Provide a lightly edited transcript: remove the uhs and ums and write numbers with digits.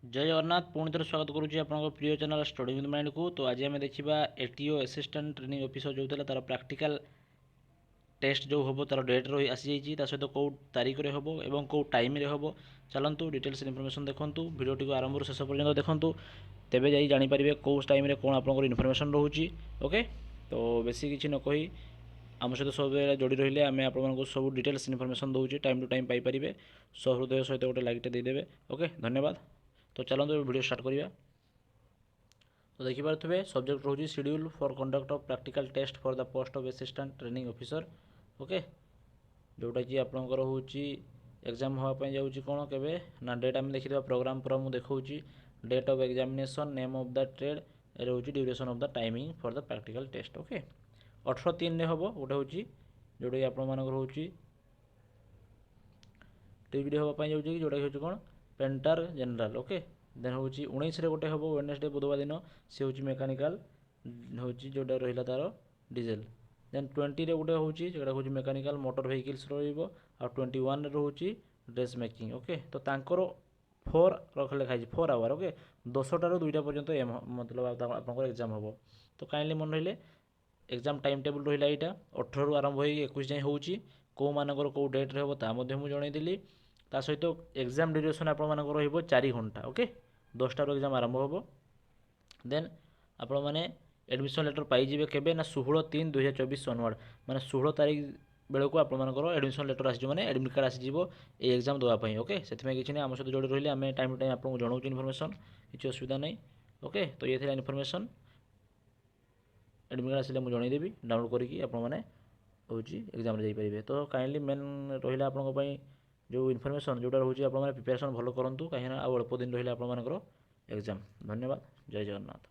जय जगन्नाथ पुणी थर स्वागत करुच्ची आपंक प्रिय चैनल स्टडी विथ माइंड को। तो आज आम देखा एटीओ असिस्टेंट ट्रेनिंग ऑफिसर जो था तार प्रैक्टिकल टेस्ट जो हम तार डेट रही आसी जाइए सहित कौ तारीख में हम और कौ टाइम हम चलतु डिटेल्स इनफर्मेशन देखूँ भिडियो को आरंभ शेष पर्यटन देखूँ तेज जा जापारे कौ टाइम कौन आप इनफर्मेशन रोचे। ओके तो बेसी किसी न कही आम सहित सब जोड़ी रही आम आपको सब डिटेल्स इनफर्मेशन दूचे टाइम टू टाइम पाइपर सहृदय सहित गोटे लाइकटे देदेवे। ओके धन्यवाद। तो चलते वीडियो स्टार्ट करिया। तो देखिपे सब्जेक्ट रोचे schedule for conduct of practical test for the post of assistant training officer. Okay जोटा कि आपंकर हूँ एग्जाम हाँपाई जाऊँगी कौन के ना डेट आम देखा प्रोग्राम पूरा मुझे देखा date of examination name of the trade रोचे duration of the timing for the practical test. Okay 18/3 हम गोटे हूँ जोटा कि आपंकर टीवी हाँपाई जाऊँगी जोटा कि हूँ कौन पेंटर जनरल। ओके देन हूँ 19 गोटे हम वेडनेसडे बुधवार दिन सी हूँ मेकानिकल हूँ जोटा रहा तार डीजेल। देन 20 गोटे हूँ जोटा हूँ मेकानिकल मोटर व्हीकल्स रो 21 रोचे ड्रेस मेकिंग। ओके तो तांकर 4 लिखाई 4 आवर। ओके 10टार 2टा पर्यटन मतलब आप एग्जाम हम तो काइंडली मन रही एग्जाम टाइम टेबल रहा यहाँ 18 रु आरंभ हो 21 जाए हूँ कौ मानकर कौ डेट्रे हम ताकि जनईदेली ता सहित एग्जाम ड्यूरेशन आप 4 घंटा। ओके 10टार एग्जाम आरंभ हम देन आपण मैंने एडमिशन लेटर पाइबे केबे ना 16/3/2024 अनवर्ड माने 16 तारीख बेलू आपर एडमिशन लेटर आस एडमिट कार्ड आसीज ये एग्जाम देवाई। ओके से किसी नहीं आम सहित जोड़ी रही आम टाइम टू टाइम आपको जनाऊँ इनफर्मेशन किसी असुविधा नहीं। ओके तो ये थी इनफर्मेशन एडमिट कार्ड आसिले मुझे जनईदेवी डाउनलोड करके आपने हूँ एग्जाम जापारे। तो काइंडली मेन रहा आपंपाई जो इनफर्मेशन जोटा रोचे आप प्रिपेरेसन भल करूँ कहीं आउ अल्प दिन रहा आपर एग्जाम। धन्यवाद जय जगन्नाथ।